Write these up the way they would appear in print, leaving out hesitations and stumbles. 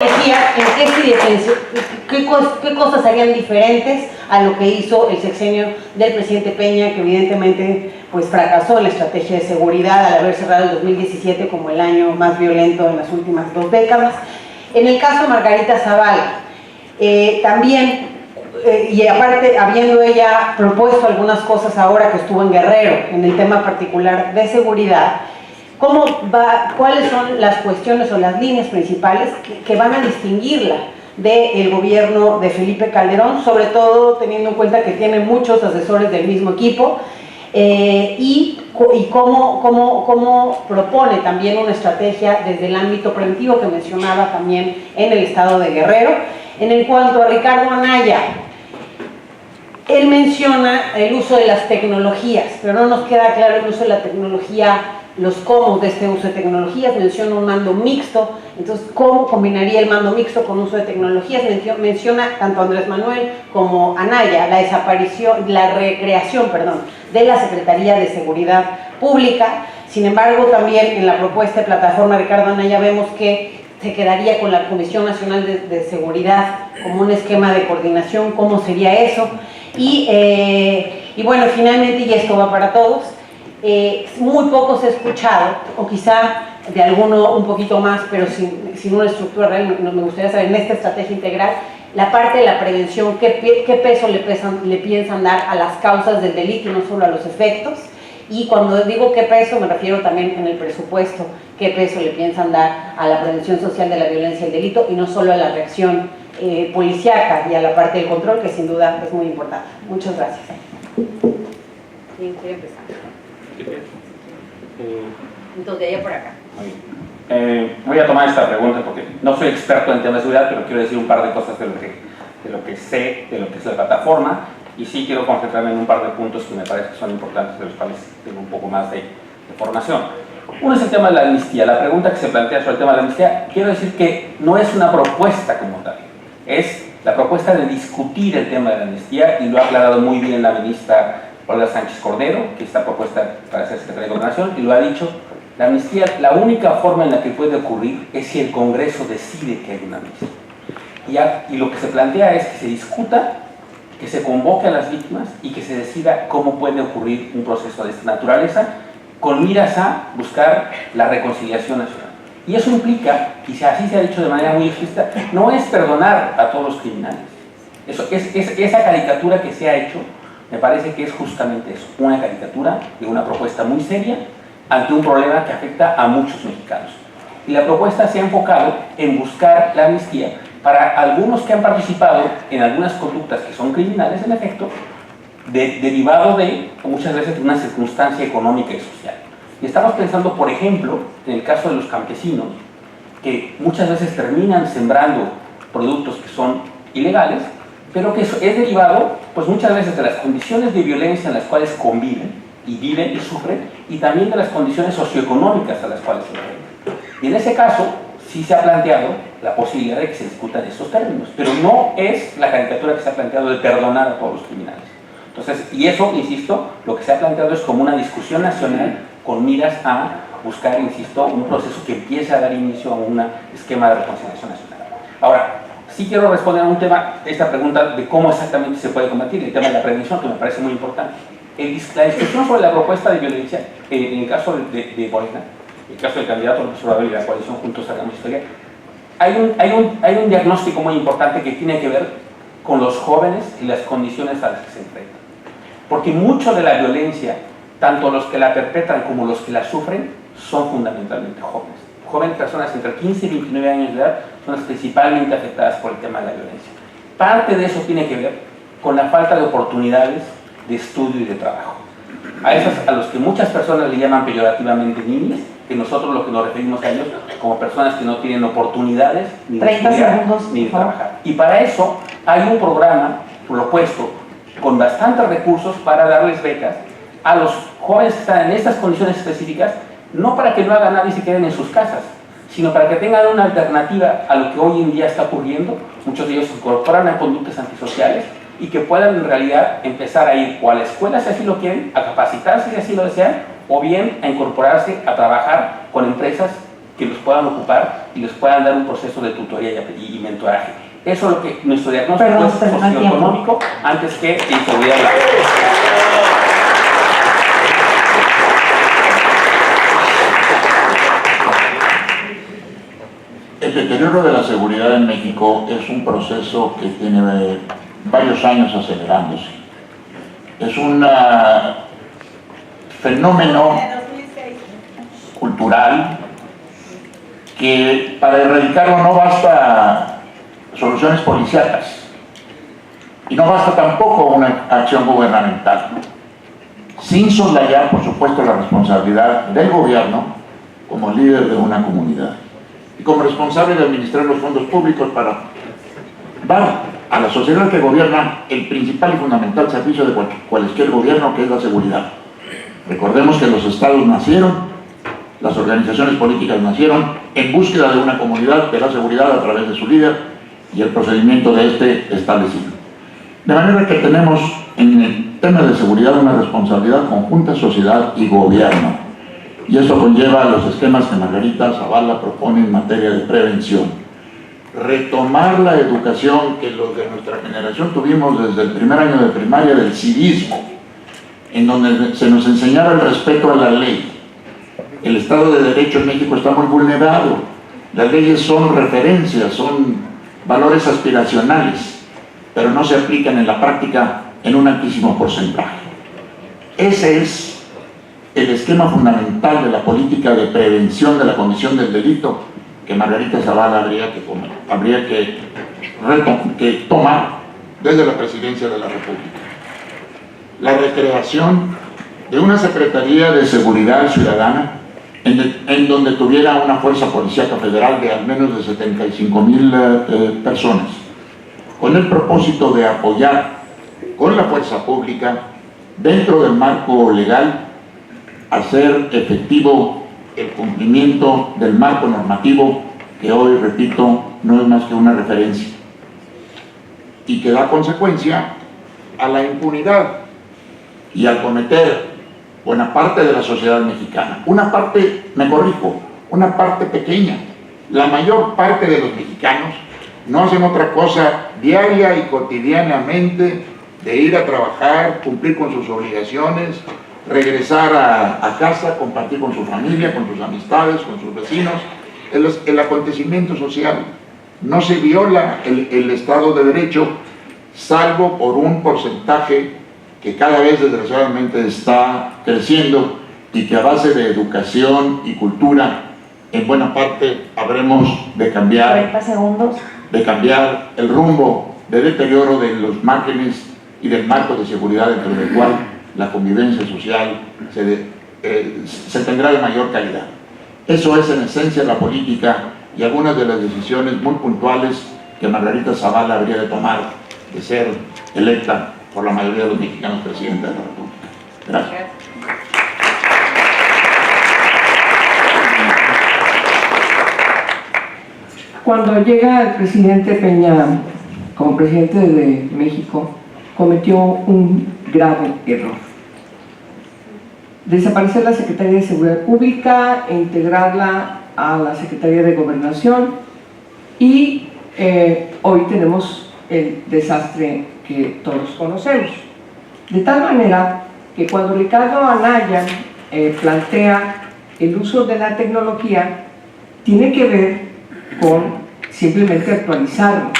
decía qué cosas harían diferentes a lo que hizo el sexenio del presidente Peña, que evidentemente pues fracasó en la estrategia de seguridad al haber cerrado el 2017 como el año más violento en las últimas 2 décadas. En el caso de Margarita Zavala, también, y aparte habiendo ella propuesto algunas cosas ahora que estuvo en Guerrero, en el tema particular de seguridad, ¿cuáles son las cuestiones o las líneas principales que van a distinguirla del gobierno de Felipe Calderón, sobre todo teniendo en cuenta que tiene muchos asesores del mismo equipo, y cómo propone también una estrategia desde el ámbito preventivo que mencionaba también en el estado de Guerrero? En cuanto a Ricardo Anaya, él menciona el uso de las tecnologías, pero no nos queda claro el uso de la tecnología, los cómo de este uso de tecnologías. Menciona un mando mixto, entonces ¿cómo combinaría el mando mixto con uso de tecnologías? Menciona tanto Andrés Manuel como Anaya la recreación de la Secretaría de Seguridad Pública. Sin embargo, también en la propuesta de plataforma Ricardo Anaya vemos que se quedaría con la Comisión Nacional de Seguridad como un esquema de coordinación. ¿Cómo sería eso? Y bueno, finalmente, y esto va para todos, muy poco se ha escuchado, o quizá de alguno un poquito más, pero sin una estructura real. Me gustaría saber en esta estrategia integral la parte de la prevención, qué peso le piensan dar a las causas del delito y no solo a los efectos. Y cuando digo qué peso, me refiero también en el presupuesto, qué peso le piensan dar a la prevención social de la violencia y el delito y no solo a la reacción policíaca y a la parte del control, que sin duda es muy importante. Muchas gracias. ¿Quién quiere empezar? Entonces, de allá por acá. Muy bien. Voy a tomar esta pregunta porque no soy experto en temas de seguridad, pero quiero decir un par de cosas de lo que sé, de lo que es la plataforma, y sí quiero concentrarme en un par de puntos que me parece que son importantes, de los cuales tengo un poco más de formación. Uno es el tema de la amnistía. La pregunta que se plantea sobre el tema de la amnistía, quiero decir que no es una propuesta como tal, es la propuesta de discutir el tema de la amnistía, y lo ha aclarado muy bien la ministra Olga Sánchez Cordero, que está propuesta para ser secretaria de Gobernación, y lo ha dicho: la amnistía, la única forma en la que puede ocurrir es si el Congreso decide que hay una amnistía. Y lo que se plantea es que se discuta, que se convoque a las víctimas y que se decida cómo puede ocurrir un proceso de esta naturaleza, con miras a buscar la reconciliación nacional. Y eso implica, y así se ha dicho de manera muy explícita, no es perdonar a todos los criminales. Esa caricatura que se ha hecho, me parece que es justamente eso, una caricatura de una propuesta muy seria ante un problema que afecta a muchos mexicanos. Y la propuesta se ha enfocado en buscar la amnistía para algunos que han participado en algunas conductas que son criminales, en efecto, derivado de, muchas veces, de una circunstancia económica y social. Y estamos pensando, por ejemplo, en el caso de los campesinos, que muchas veces terminan sembrando productos que son ilegales, pero que es derivado, pues muchas veces, de las condiciones de violencia en las cuales conviven, y viven y sufren, y también de las condiciones socioeconómicas a las cuales se enfrentan. Y en ese caso, sí se ha planteado la posibilidad de que se discutan estos términos, pero no es la caricatura que se ha planteado de perdonar a todos los criminales. Entonces, y eso, insisto, lo que se ha planteado es como una discusión nacional con miras a buscar, insisto, un proceso que empiece a dar inicio a un esquema de reconciliación nacional. Ahora, sí quiero responder a un tema, esta pregunta de cómo exactamente se puede combatir, el tema de la prevención, que me parece muy importante. La discusión sobre la propuesta de violencia, en el caso de Morena, en el caso del candidato López Obrador y la coalición Juntos Hagamos Historia, hay un diagnóstico muy importante que tiene que ver con los jóvenes y las condiciones a las que se enfrentan. Porque mucho de la violencia, tanto los que la perpetran como los que la sufren, son fundamentalmente jóvenes. Jóvenes, personas entre 15 y 29 años de edad, son las principalmente afectadas por el tema de la violencia. Parte de eso tiene que ver con la falta de oportunidades de estudio y de trabajo. A los que muchas personas le llaman peyorativamente niños, que nosotros lo que nos referimos a ellos como personas que no tienen oportunidades ni de estudiar ni de trabajar. Y para eso hay un programa propuesto con bastantes recursos para darles becas a los jóvenes que están en estas condiciones específicas, no para que no hagan nada y se queden en sus casas, sino para que tengan una alternativa a lo que hoy en día está ocurriendo. Muchos de ellos se incorporan a conductas antisociales y que puedan en realidad empezar a ir o a la escuela si así lo quieren, a capacitarse si así lo desean, o bien a incorporarse a trabajar con empresas que los puedan ocupar y les puedan dar un proceso de tutoría y mentoraje. Eso es lo que nuestro diagnóstico es socioeconómico antes que inseguridad laboral. El deterioro de la seguridad en México es un proceso que tiene varios años acelerándose. Es un fenómeno cultural que para erradicarlo no basta soluciones policíacas y no basta tampoco una acción gubernamental, sin soslayar, por supuesto, la responsabilidad del gobierno como líder de una comunidad y como responsable de administrar los fondos públicos para dar a la sociedad que gobierna el principal y fundamental servicio de cualquier gobierno, que es la seguridad. Recordemos que los estados nacieron, las organizaciones políticas nacieron en búsqueda de una comunidad de la seguridad a través de su líder y el procedimiento de este establecido. De manera que tenemos en el tema de seguridad una responsabilidad conjunta, sociedad y gobierno. Y esto conlleva los esquemas que Margarita Zavala propone en materia de prevención. Retomar la educación que los de nuestra generación tuvimos desde el primer año de primaria del civismo, en donde se nos enseñaba el respeto a la ley. El Estado de Derecho en México está muy vulnerado. Las leyes son referencias, son valores aspiracionales, pero no se aplican en la práctica en un altísimo porcentaje. Ese es el esquema fundamental de la política de prevención de la comisión del delito que Margarita Zavala habría que tomar desde la Presidencia de la República. La recreación de una Secretaría de Seguridad Ciudadana en donde tuviera una fuerza policíaca federal de al menos de 75,000 personas, con el propósito de apoyar con la fuerza pública, dentro del marco legal, hacer efectivo el cumplimiento del marco normativo que hoy, repito, no es más que una referencia y que da consecuencia a la impunidad y al cometer buena parte de la sociedad mexicana. Una parte, me corrijo, una parte pequeña. La mayor parte de los mexicanos no hacen otra cosa diaria y cotidianamente de ir a trabajar, cumplir con sus obligaciones, regresar a casa, compartir con su familia, con sus amistades, con sus vecinos, el acontecimiento social. No se viola el Estado de Derecho, salvo por un porcentaje que cada vez desgraciadamente está creciendo y que a base de educación y cultura, en buena parte habremos de cambiar 30 segundos. De cambiar el rumbo de deterioro de los márgenes y del marco de seguridad dentro del cual la convivencia social se tendrá de mayor calidad. Eso es en esencia la política y algunas de las decisiones muy puntuales que Margarita Zavala habría de tomar de ser electa por la mayoría de los mexicanos presidenta de la República. Gracias. Cuando llega el presidente Peña como presidente de México, cometió un grave error. Desaparecer la Secretaría de Seguridad Pública e integrarla a la Secretaría de Gobernación y hoy tenemos el desastre que todos conocemos. De tal manera que cuando Ricardo Anaya plantea el uso de la tecnología, tiene que ver con simplemente actualizarlo,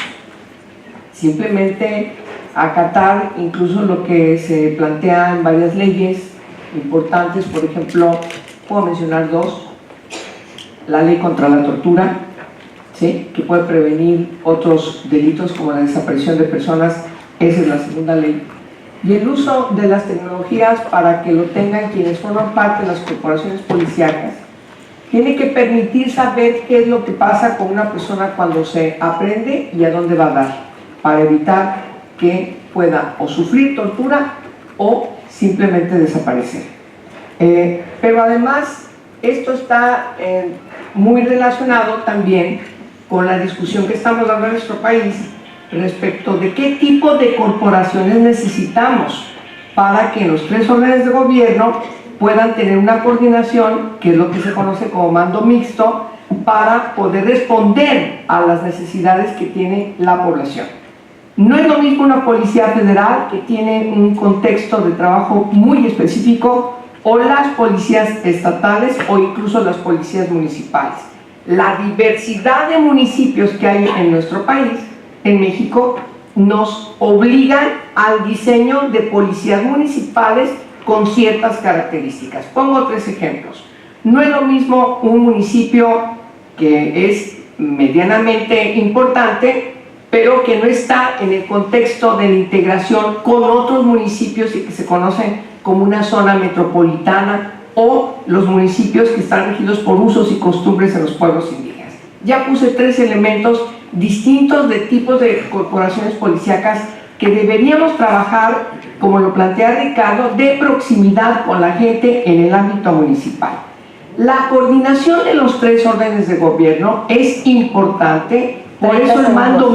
simplemente acatar incluso lo que se plantea en varias leyes importantes. Por ejemplo, puedo mencionar dos: la ley contra la tortura, ¿sí?, que puede prevenir otros delitos como la desaparición de personas, esa es la segunda ley, y el uso de las tecnologías para que lo tengan quienes forman parte de las corporaciones policíacas. Tiene que permitir saber qué es lo que pasa con una persona cuando se aprende y a dónde va a dar, para evitar que pueda o sufrir tortura o simplemente desaparecer. Pero además esto está muy relacionado también con la discusión que estamos dando en nuestro país respecto de qué tipo de corporaciones necesitamos para que los tres órdenes de gobierno puedan tener una coordinación, que es lo que se conoce como mando mixto, para poder responder a las necesidades que tiene la población. No es lo mismo una policía federal que tiene un contexto de trabajo muy específico, o las policías estatales o incluso las policías municipales. La diversidad de municipios que hay en nuestro país, en México, nos obligan al diseño de policías municipales con ciertas características. Pongo 3 ejemplos. No es lo mismo un municipio que es medianamente importante, pero que no está en el contexto de la integración con otros municipios y que se conocen como una zona metropolitana, o los municipios que están regidos por usos y costumbres en los pueblos indígenas. Ya puse 3 elementos distintos de tipos de corporaciones policíacas que deberíamos trabajar, como lo plantea Ricardo, de proximidad con la gente en el ámbito municipal. La coordinación de los 3 órdenes de gobierno es importante, por eso el mando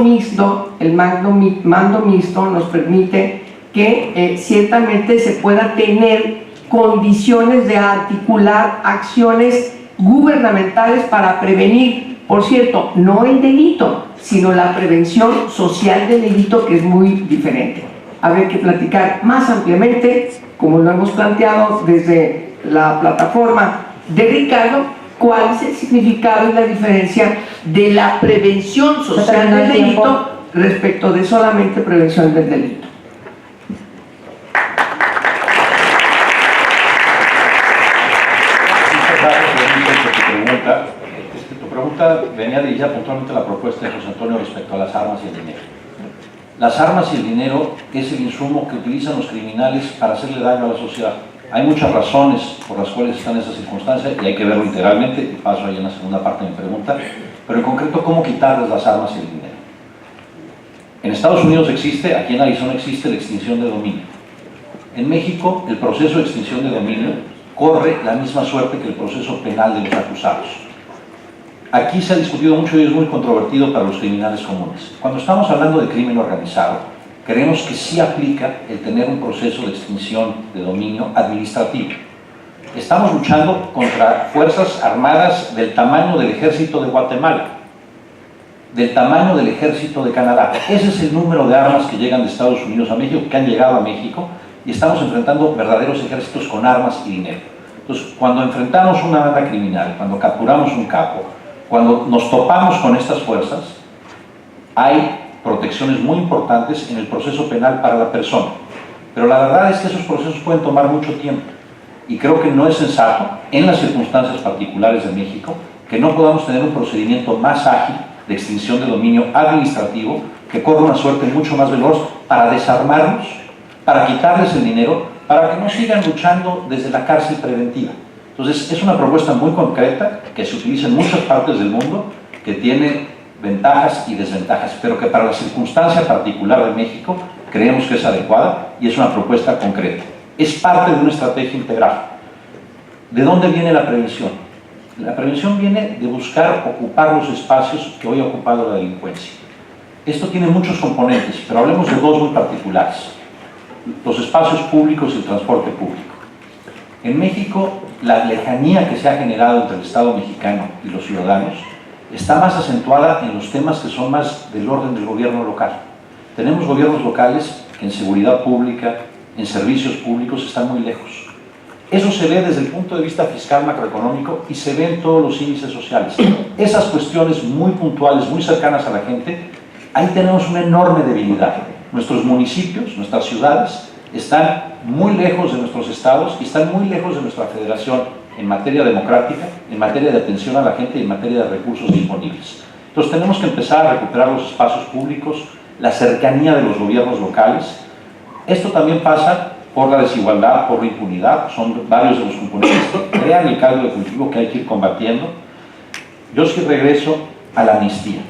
mixto nos permite que ciertamente se pueda tener condiciones de articular acciones gubernamentales para prevenir, por cierto, no el delito, sino la prevención social del delito, que es muy diferente. Habrá que platicar más ampliamente, como lo hemos planteado desde la plataforma de Ricardo, cuál es el significado y la diferencia de la prevención social del delito respecto de solamente prevención del delito. Tu pregunta venía dirigida puntualmente a la propuesta de José Antonio respecto a las armas y el dinero. Las armas y el dinero es el insumo que utilizan los criminales para hacerle daño a la sociedad. Hay muchas razones por las cuales están en esa circunstancia y hay que verlo integralmente, y paso ahí en la segunda parte de mi pregunta, pero en concreto, ¿cómo quitarles las armas y el dinero? En Estados Unidos existe, aquí en Arizona existe la extinción de dominio. En México, el proceso de extinción de dominio corre la misma suerte que el proceso penal de los acusados. Aquí se ha discutido mucho y es muy controvertido para los criminales comunes. Cuando estamos hablando de crimen organizado, creemos que sí aplica el tener un proceso de extinción de dominio administrativo. Estamos luchando contra fuerzas armadas del tamaño del ejército de Guatemala, del tamaño del ejército de Canadá. Ese es el número de armas que llegan de Estados Unidos a México, que han llegado a México, y estamos enfrentando verdaderos ejércitos con armas y dinero. Entonces, cuando enfrentamos una banda criminal, cuando capturamos un capo, cuando nos topamos con estas fuerzas, hay protecciones muy importantes en el proceso penal para la persona. Pero la verdad es que esos procesos pueden tomar mucho tiempo. Y creo que no es sensato, en las circunstancias particulares de México, que no podamos tener un procedimiento más ágil de extinción de dominio administrativo, que corra una suerte mucho más veloz para desarmarlos, para quitarles el dinero, para que no sigan luchando desde la cárcel preventiva. Entonces, es una propuesta muy concreta, que se utiliza en muchas partes del mundo, que tiene ventajas y desventajas, pero que para la circunstancia particular de México creemos que es adecuada y es una propuesta concreta. Es parte de una estrategia integral. ¿De dónde viene la prevención? La prevención viene de buscar ocupar los espacios que hoy ha ocupado la delincuencia. Esto tiene muchos componentes, pero hablemos de 2 muy particulares: los espacios públicos y el transporte público. En México, la lejanía que se ha generado entre el Estado mexicano y los ciudadanos está más acentuada en los temas que son más del orden del gobierno local. Tenemos gobiernos locales que en seguridad pública, en servicios públicos, están muy lejos. Eso se ve desde el punto de vista fiscal macroeconómico y se ve en todos los índices sociales. Esas cuestiones muy puntuales, muy cercanas a la gente, ahí tenemos una enorme debilidad. Nuestros municipios, nuestras ciudades, están muy lejos de nuestros estados y están muy lejos de nuestra federación en materia democrática, en materia de atención a la gente y en materia de recursos disponibles. Entonces tenemos que empezar a recuperar los espacios públicos, la cercanía de los gobiernos locales. Esto también pasa por la desigualdad, por la impunidad, son varios de los componentes que crean el caldo de cultivo que hay que ir combatiendo. Yo sí regreso a la amnistía.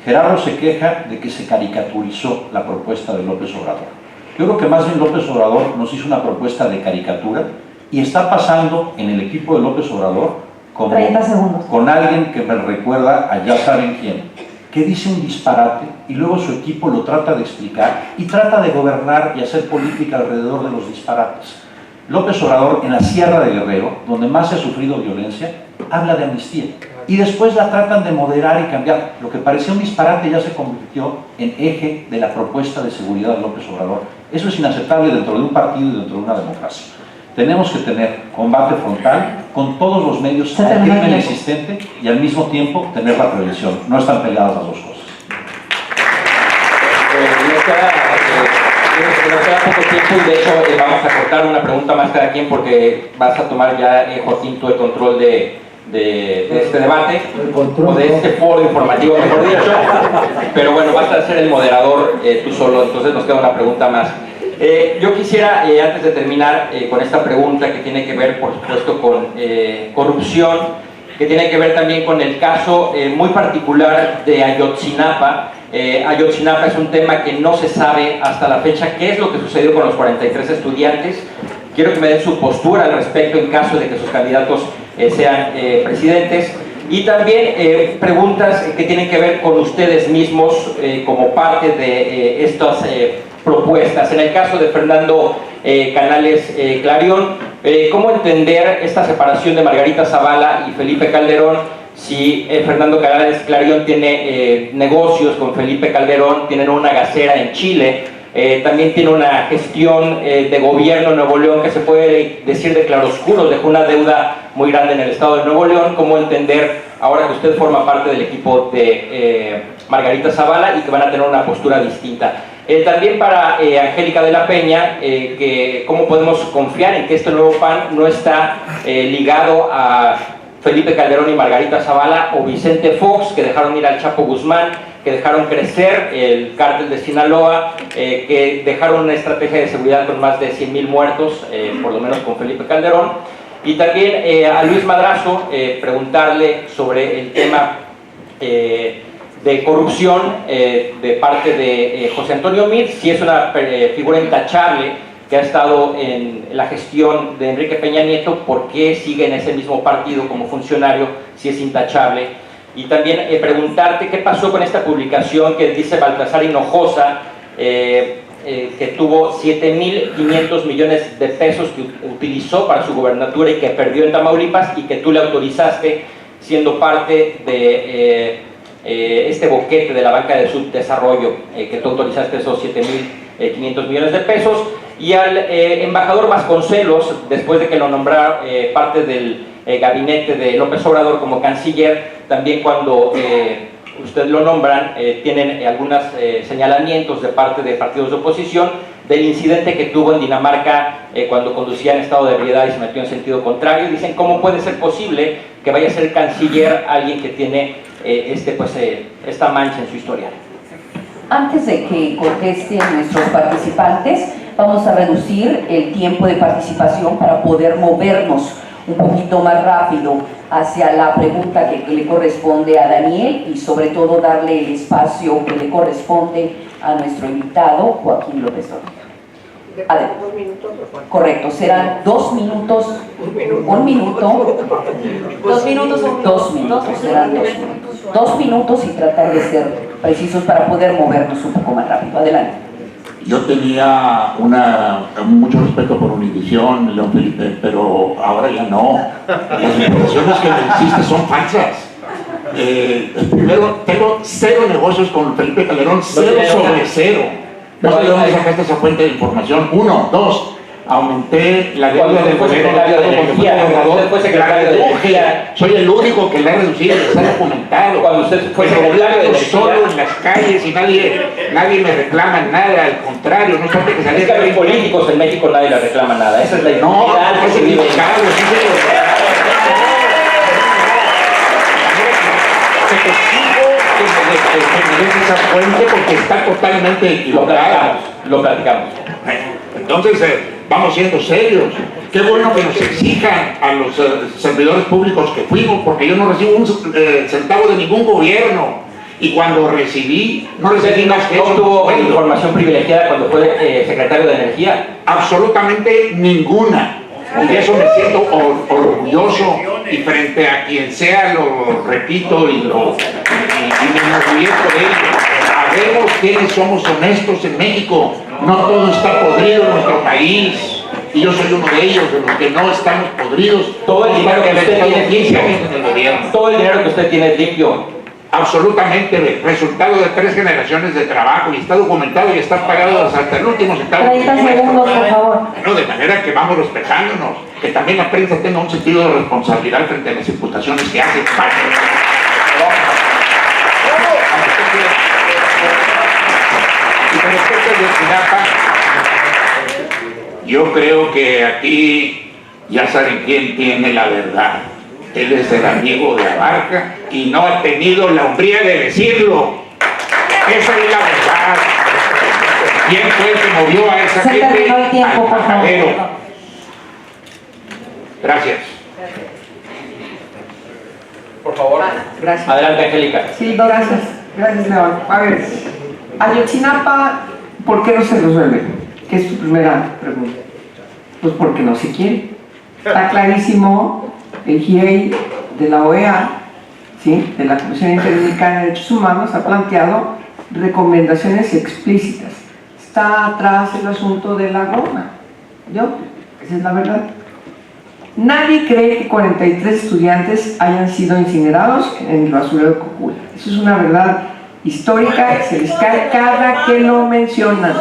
Gerardo se queja de que se caricaturizó la propuesta de López Obrador. Yo creo que más bien López Obrador nos hizo una propuesta de caricatura y está pasando en el equipo de López Obrador como 30 segundos. Con alguien que me recuerda a ya saben quién, que dice un disparate y luego su equipo lo trata de explicar y trata de gobernar y hacer política alrededor de los disparates. López Obrador, en la Sierra de Guerrero, donde más se ha sufrido violencia, habla de amnistía. y después la tratan de moderar y cambiar. Lo que parecía un disparate ya se convirtió en eje de la propuesta de seguridad de López Obrador. Eso es inaceptable dentro de un partido y dentro de una democracia. Tenemos que tener combate frontal con todos los medios al crimen existente y al mismo tiempo tener la prevención. No están peleadas las dos cosas. Nos queda poco tiempo y de hecho vamos a cortar una pregunta más cada quien porque vas a tomar ya, Joaquín, tú el control de este debate, o de este foro informativo, mejor dicho, pero bueno, vas a ser el moderador tú solo, entonces nos queda una pregunta más. Yo quisiera, antes de terminar con esta pregunta que tiene que ver, por supuesto, con corrupción, que tiene que ver también con el caso muy particular de Ayotzinapa. Ayotzinapa es un tema que no se sabe hasta la fecha qué es lo que sucedió con los 43 estudiantes. Quiero que me den su postura al respecto en caso de que sus candidatos sean presidentes. Y también preguntas que tienen que ver con ustedes mismos como parte de estas propuestas. En el caso de Fernando Canales Clarion, ¿cómo entender esta separación de Margarita Zavala y Felipe Calderón? Si Fernando Canales Clarion tiene negocios con Felipe Calderón, tienen una gasera en Chile, también tiene una gestión de gobierno en Nuevo León que se puede decir de claroscuro, dejó una deuda muy grande en el estado de Nuevo León. ¿Cómo entender, ahora que usted forma parte del equipo de Margarita Zavala y que van a tener una postura distinta? También para Angélica de la Peña, que cómo podemos confiar en que este nuevo PAN no está ligado a Felipe Calderón y Margarita Zavala o Vicente Fox, que dejaron ir al Chapo Guzmán, que dejaron crecer el cártel de Sinaloa, que dejaron una estrategia de seguridad con más de 100,000 muertos, por lo menos con Felipe Calderón. Y también a Luis Madrazo, preguntarle sobre el tema de corrupción de parte de José Antonio Meade, si es una figura intachable que ha estado en la gestión de Enrique Peña Nieto, ¿por qué sigue en ese mismo partido como funcionario si es intachable? Y también preguntarte qué pasó con esta publicación que dice Baltasar Hinojosa, que tuvo 7,500 millones de pesos que utilizó para su gobernatura y que perdió en Tamaulipas y que tú le autorizaste siendo parte de este boquete de la banca de subdesarrollo, que tú autorizaste esos 7,500 millones de pesos. Y al embajador Vasconcelos, después de que lo nombrara parte del gabinete de López Obrador como canciller, también cuando usted lo nombran, tienen algunos señalamientos de parte de partidos de oposición del incidente que tuvo en Dinamarca cuando conducía en estado de ebriedad y se metió en sentido contrario. Dicen, ¿cómo puede ser posible que vaya a ser canciller alguien que tiene esta mancha en su historial? Antes de que contesten nuestros participantes, vamos a reducir el tiempo de participación para poder movernos un poquito más rápido hacia la pregunta que le corresponde a Daniel y sobre todo darle el espacio que le corresponde a nuestro invitado Joaquín López Dóriga. Correcto, serán 2 minutos, 1 minuto, 2 minutos, serán 2 minutos. 2 minutos y tratar de ser precisos para poder movernos un poco más rápido. Adelante. Yo tenía mucho respeto por Univisión, León Felipe, pero ahora ya no. Las informaciones que me hiciste son falsas. Primero, tengo 0 negocios con Felipe Calderón, 0 sobre 0. No sé de dónde sacaste esa fuente de información. 1, 2. Aumenté la deuda del gobierno de soy el único que la ha reducido, está documentado. Cuando usted fue secretario de solo en las calles y nadie me reclama nada, al contrario, no falta que es que a los políticos en México nadie le reclama nada, esa es la no, es el indicado, esa fuente porque está totalmente equivocada. Lo platicamos. Entonces, vamos siendo serios. Qué bueno que nos exijan a los servidores públicos que fuimos, porque yo no recibo un centavo de ningún gobierno. Y cuando recibí, no recibí más que eso. ¿No tuvo información privilegiada cuando fue secretario de Energía? Absolutamente ninguna. Y de eso me siento orgulloso, y frente a quien sea lo repito y me enorgullezco de ello. Sabemos quiénes somos honestos en México. No todo está podrido en nuestro país. y yo soy uno de ellos, de los que no estamos podridos. Todo el dinero que usted tiene es 15 limpio. años en el gobierno. Todo el dinero que usted tiene es limpio. Absolutamente, resultado de 3 generaciones de trabajo, y está documentado y está pagado hasta el último centavo. 30 segundos, por favor. No, de manera que vamos respetándonos, que también la prensa tenga un sentido de responsabilidad frente a las imputaciones que hace. Y con respecto a Ayotzinapa, yo creo que aquí ya saben quién tiene la verdad. Él es el amigo de Abarca y no ha tenido la hombría de decirlo. Esa es la verdad. ¿Quién fue el que movió a esa Se gente terminó el tiempo, al por favor. majadero? Gracias. Por favor. Gracias. Adelante, Angélica. Sí, gracias. Gracias, León. A ver, Ayotzinapa, ¿por qué no se resuelve? ¿Qué es tu primera pregunta? Pues porque no se quiere. Está clarísimo, el GIEI de la OEA, ¿sí?, de la Comisión Interamericana de Derechos Humanos, ha planteado recomendaciones explícitas. Está atrás el asunto de la goma. Esa es la verdad. Nadie cree que 43 estudiantes hayan sido incinerados en el basurero de Cocula. Eso es una verdad histórica, se les cae cada que lo mencionan.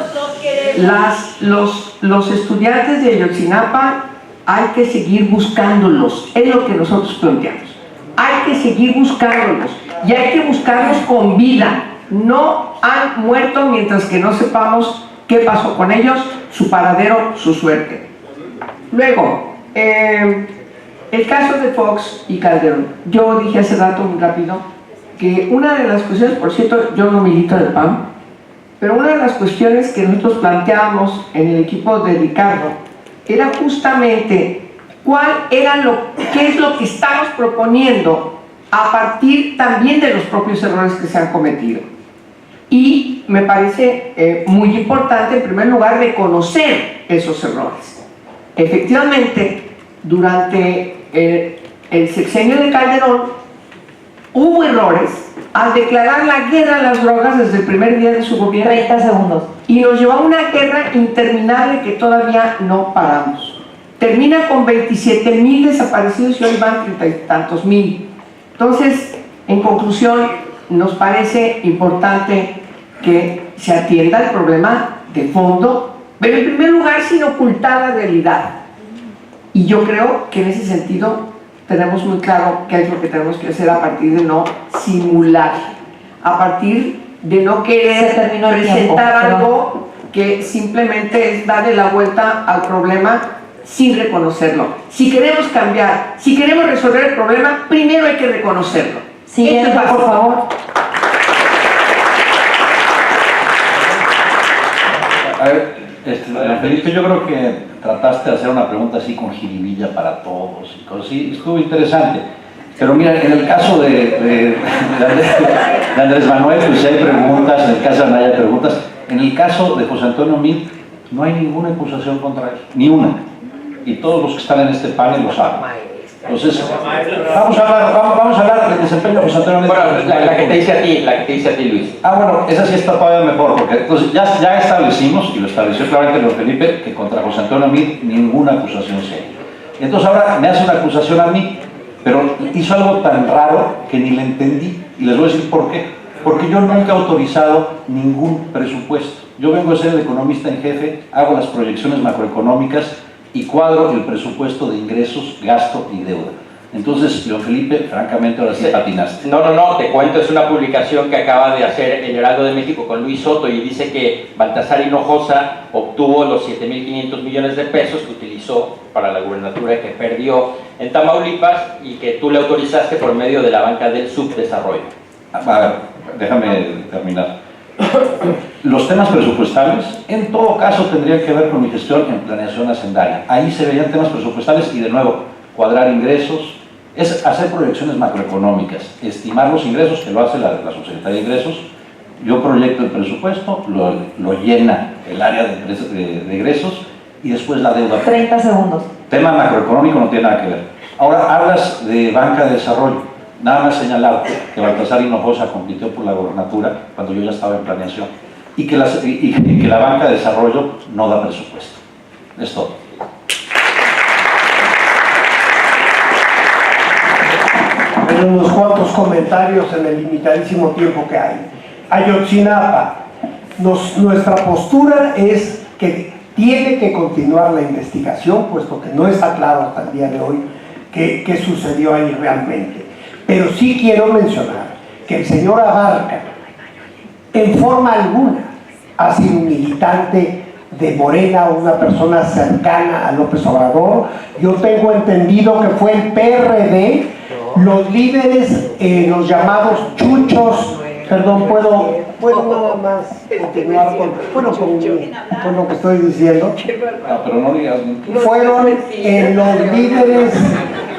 Los estudiantes de Ayotzinapa hay que seguir buscándolos, es lo que nosotros planteamos. Hay que seguir buscándolos y hay que buscarlos con vida. No han muerto mientras que no sepamos qué pasó con ellos, su paradero, su suerte. Luego, el caso de Fox y Calderón. Yo dije hace rato muy rápido que una de las cuestiones, por cierto, yo no milito del PAN, pero una de las cuestiones que nosotros planteábamos en el equipo de Ricardo era justamente qué es lo que estamos proponiendo a partir también de los propios errores que se han cometido. Y me parece muy importante, en primer lugar, reconocer esos errores. Efectivamente, durante el sexenio de Calderón hubo errores al declarar la guerra a las drogas desde el primer día de su gobierno. 30 segundos. Y nos llevó a una guerra interminable que todavía no paramos. Termina con 27,000 desaparecidos y hoy van 30 y tantos mil. Entonces, en conclusión, nos parece importante que se atienda el problema de fondo, pero en primer lugar sin ocultar la realidad. Y yo creo que en ese sentido tenemos muy claro qué es lo que tenemos que hacer a partir de no simular, a partir de no querer Se terminó el presentar tiempo, algo que simplemente es darle la vuelta al problema sin reconocerlo. Si queremos cambiar, si queremos resolver el problema, primero hay que reconocerlo. Siguiente, Esto es por básico. favor. A ver, Felipe, yo creo que trataste de hacer una pregunta así con jiribilla para todos y cosas así, estuvo interesante. Pero mira, en el caso de Andrés Manuel, pues hay preguntas, en el caso de Anaya hay preguntas. En el caso de José Antonio Meade, no hay ninguna acusación contra él, ni una. Y todos los que están en este panel lo saben. Entonces, vamos a hablar del desempeño de José Antonio Meade. Bueno, la que te dice a ti, Luis. Bueno, esa sí está todavía mejor, porque entonces ya establecimos, y lo estableció claramente León Felipe, que contra José Antonio Meade ninguna acusación se hizo. Entonces ahora me hace una acusación a mí, pero hizo algo tan raro que ni le entendí, y les voy a decir por qué. Porque yo nunca he autorizado ningún presupuesto. Yo vengo a ser el economista en jefe, hago las proyecciones macroeconómicas y cuadro el presupuesto de ingresos, gasto y deuda. Entonces, León Felipe, francamente, ahora sí patinaste. No, te cuento, es una publicación que acaba de hacer el Heraldo de México con Luis Soto y dice que Baltasar Hinojosa obtuvo los 7,500 millones de pesos que utilizó para la gubernatura que perdió en Tamaulipas y que tú le autorizaste por medio de la banca del subdesarrollo. A ver, déjame terminar. Los temas presupuestales, en todo caso, tendrían que ver con mi gestión en planeación hacendaria. Ahí se veían temas presupuestales y, de nuevo, cuadrar ingresos, es hacer proyecciones macroeconómicas, estimar los ingresos, que lo hace la subsecretaría de ingresos. Yo proyecto el presupuesto, lo llena el área de ingresos y después la deuda. 30 segundos. Tema macroeconómico no tiene nada que ver. Ahora hablas de banca de desarrollo. Nada más señalar que Baltasar Hinojosa compitió por la gobernatura cuando yo ya estaba en planeación y que la banca de desarrollo no da presupuesto. Es todo. hacer unos cuantos comentarios en el limitadísimo tiempo que hay. Ayotzinapa, nuestra postura es que tiene que continuar la investigación, puesto que no está claro hasta el día de hoy qué sucedió ahí realmente. Pero sí quiero mencionar que el señor Abarca, en forma alguna, ha sido un militante de Morena, una persona cercana a López Obrador. Yo tengo entendido que fue el PRD, los líderes, los llamados chuchos. Perdón, ¿puedo nada más continuar con lo que estoy diciendo? No, pero no digas. Fueron los líderes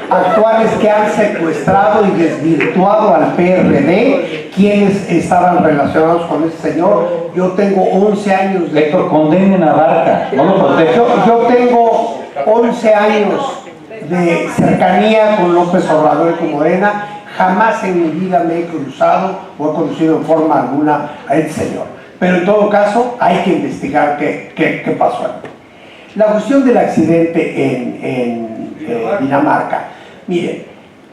actuales que han secuestrado y desvirtuado al PRD, quienes estaban relacionados con este señor. Yo tengo 11 años de... Héctor, condenen a Barca, no lo protejo. Yo tengo 11 años de cercanía con López Obrador y con Morena. Jamás en mi vida me he cruzado o he conocido en forma alguna a este señor. Pero en todo caso hay que investigar qué pasó ahí. La cuestión del accidente en Dinamarca. Miren,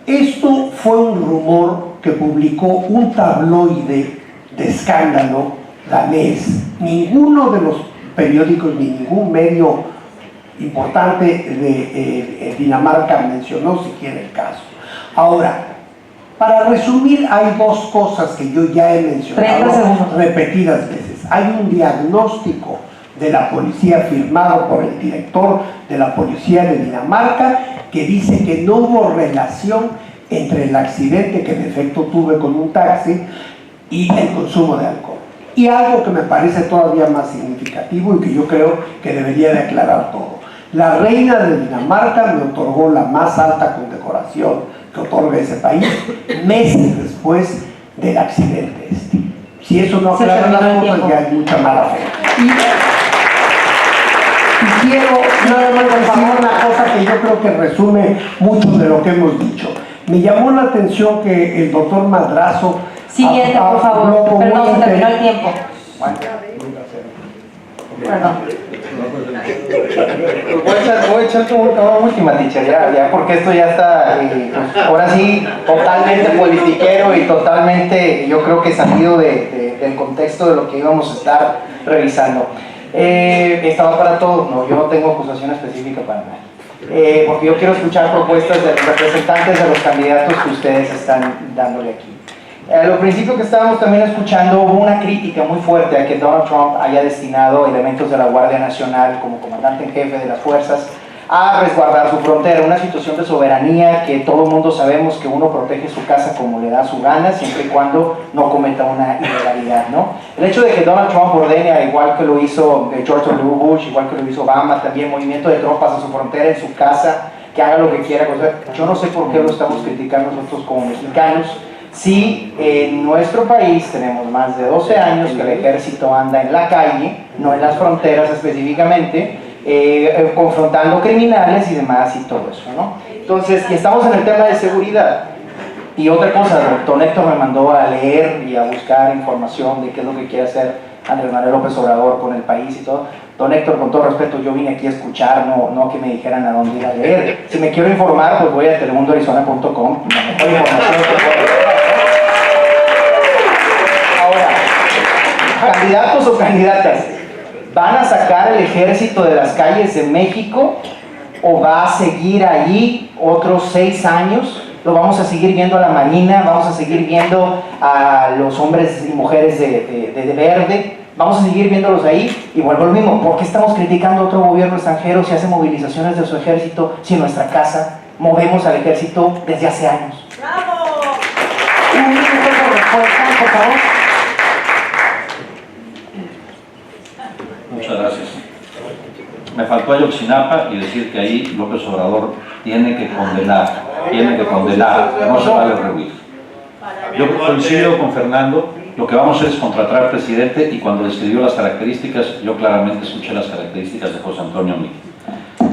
esto fue un rumor que publicó un tabloide de escándalo danés. Ninguno de los periódicos ni ningún medio importante de Dinamarca mencionó siquiera el caso. Ahora, para resumir, hay dos cosas que yo ya he mencionado repetidas veces. Hay un diagnóstico de la policía firmado por el director de la policía de Dinamarca que dice que no hubo relación entre el accidente que en efecto tuve con un taxi y el consumo de alcohol. Y algo que me parece todavía más significativo y que yo creo que debería de aclarar todo. La reina de Dinamarca me otorgó la más alta condecoración que otorga ese país meses después del accidente este. Si eso no aclara las cosas, ya hay mucha mala fe. Y quiero nada más decir una cosa que yo creo que resume mucho de lo que hemos dicho. Me llamó la atención que el doctor Madrazo Siguiente, por favor. Perdón, se terminó el tiempo. Perdón. Voy a echar una última, teacher, ya, porque esto ya está, pues, ahora sí, totalmente politiquero y totalmente, yo creo que salido del contexto de lo que íbamos a estar revisando. Estaba para todos, no, yo no tengo acusación específica para nadie, porque yo quiero escuchar propuestas de los representantes de los candidatos que ustedes están dándole aquí. Al principio que estábamos también escuchando, hubo una crítica muy fuerte a que Donald Trump haya destinado elementos de la Guardia Nacional como comandante en jefe de las fuerzas a resguardar su frontera, una situación de soberanía que todo el mundo sabemos que uno protege su casa como le da su gana, siempre y cuando no cometa una ilegalidad, ¿no? El hecho de que Donald Trump ordene, al igual que lo hizo George W. Bush, igual que lo hizo Obama, también movimiento de tropas a su frontera, en su casa, que haga lo que quiera, yo no sé por qué lo estamos criticando nosotros como mexicanos. Si en nuestro país tenemos más de 12 años que el ejército anda en la calle, no en las fronteras específicamente, confrontando criminales y demás y todo eso, ¿no? Entonces, y estamos en el tema de seguridad. Y otra cosa, el doctor Héctor me mandó a leer y a buscar información de qué es lo que quiere hacer Andrés Manuel López Obrador con el país y todo. Don Héctor, con todo respeto, yo vine aquí a escuchar, no que me dijeran a dónde ir a leer. Si me quiero informar, pues voy a telemundoarizona.com, la mejor información que puedo. Ahora, candidatos o candidatas, ¿van a sacar el ejército de las calles de México o va a seguir allí otros 6 años? Lo vamos a seguir viendo a la Marina, vamos a seguir viendo a los hombres y mujeres de verde, vamos a seguir viéndolos ahí. Y vuelvo al mismo, ¿por qué estamos criticando a otro gobierno extranjero si hace movilizaciones de su ejército, si en nuestra casa movemos al ejército desde hace años? ¡Bravo! Un minuto de respuesta, por favor. Muchas gracias. Me faltó Ayotzinapa y decir que ahí López Obrador tiene que condenar, no se vale rehuir. Yo coincido con Fernando, lo que vamos a hacer es contratar al presidente y cuando describió las características, yo claramente escuché las características de José Antonio Meade.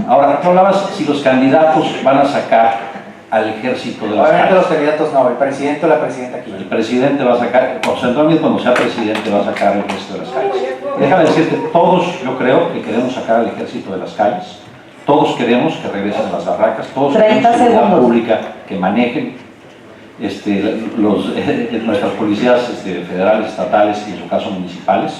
Ahora, tú hablabas si los candidatos van a sacar al ejército de las calles. Obviamente los candidatos no, el presidente o la presidenta aquí. El presidente va a sacar, José Antonio cuando sea presidente va a sacar el ejército de las calles. Déjame decirte, todos yo creo que queremos sacar al ejército de las calles, todos queremos que regresen a las barracas, todos queremos seguridad pública, que manejen. nuestras policías federales, estatales y en su caso municipales,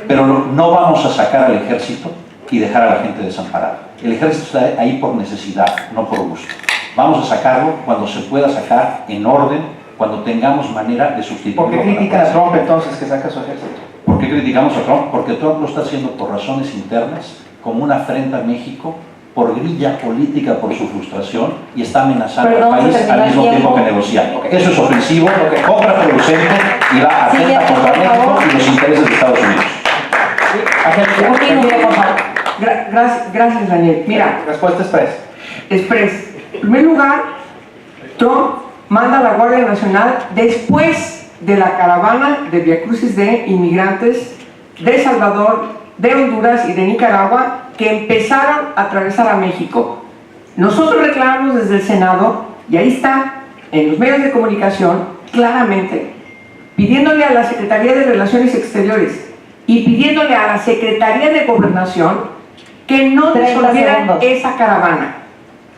pero no vamos a sacar al ejército y dejar a la gente desamparada. El ejército está ahí por necesidad, no por gusto. Vamos a sacarlo cuando se pueda sacar en orden, cuando tengamos manera de sustituirlo. ¿Por qué critican a Trump entonces que saca su ejército? ¿Por qué criticamos a Trump? Porque Trump lo está haciendo por razones internas, como una afrenta a México, por grilla política, por su frustración, y está amenazando al país al mismo tiempo que negociar. Eso es ofensivo, contraproducente y va a atenta contra México y los intereses de Estados Unidos. Gracias, Daniel. Mira, Respuesta express. Express. En primer lugar, Trump manda a la Guardia Nacional después de la caravana de viacrucis de inmigrantes de El Salvador, de Honduras y de Nicaragua que empezaron a atravesar a México. Nosotros reclamamos desde el Senado, y ahí está en los medios de comunicación claramente, pidiéndole a la Secretaría de Relaciones Exteriores y pidiéndole a la Secretaría de Gobernación que no 30 disolvieran segundos. esa caravana.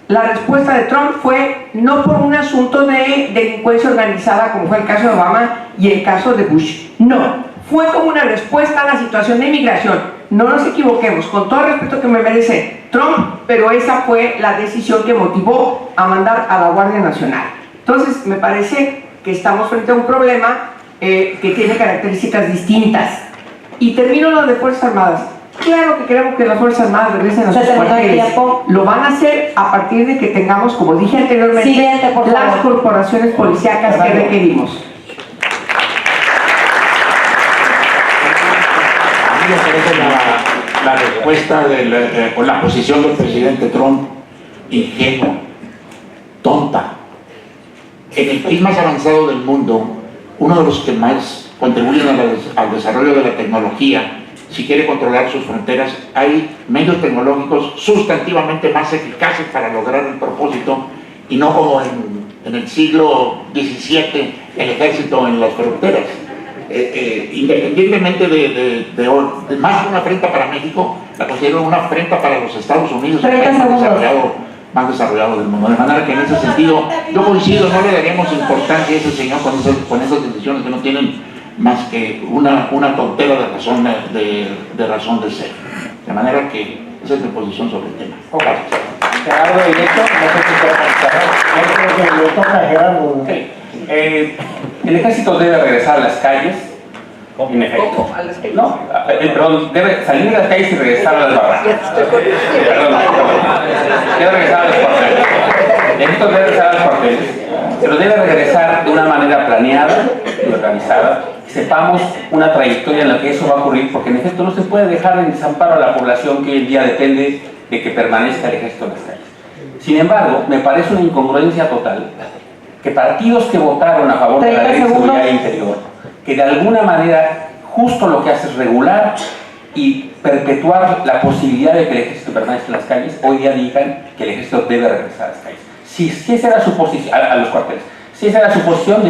La respuesta de Trump fue no por un asunto de delincuencia organizada como fue el caso de Obama y el caso de Bush. No, fue como una respuesta a la situación de inmigración. No nos equivoquemos, con todo el respeto que me merece Trump, pero esa fue la decisión que motivó a mandar a la Guardia Nacional. Entonces, me parece que estamos frente a un problema que tiene características distintas. Y termino lo de Fuerzas Armadas. Claro que queremos que las Fuerzas Armadas regresen a sus cuarteles. Lo van a hacer a partir de que tengamos, como dije anteriormente, Siguiente, por las favor. corporaciones policíacas que requerimos. A mí me parece la respuesta o la posición del presidente Trump ingenua, tonta. En el país más avanzado del mundo, uno de los que más contribuyen al desarrollo de la tecnología, si quiere controlar sus fronteras, hay medios tecnológicos sustantivamente más eficaces para lograr el propósito, y no como en el siglo XVII el ejército en las fronteras. Independientemente de más que una afrenta para México, la considero una afrenta para los Estados Unidos, el país más desarrollado del mundo. De manera que en ese sentido yo coincido, no le daríamos importancia a ese señor con esas decisiones que no tienen más que una tontera de razón de ser. De manera que esa es mi posición sobre el tema. Gracias. Gerardo directo, no sé si quiere contestar. Yo creo que le toca a Gerardo. Okay. El ejército debe regresar a las calles, en efecto. No, perdón, debe salir de las calles y regresar a las barracas. Perdón, debe regresar a los cuarteles. El ejército debe regresar a los cuarteles, pero debe regresar de una manera planeada y organizada. Sepamos una trayectoria en la que eso va a ocurrir, porque en efecto no se puede dejar en desamparo a la población que hoy en día depende de que permanezca el ejército en las calles. Sin embargo, me parece una incongruencia total que partidos que votaron a favor de la ley de seguridad interior, que de alguna manera justo lo que hace es regular y perpetuar la posibilidad de que el ejército permanezca en las calles, hoy día digan que el ejército debe regresar a las calles. Si esa era su posición, a los cuarteles, si esa era su posición,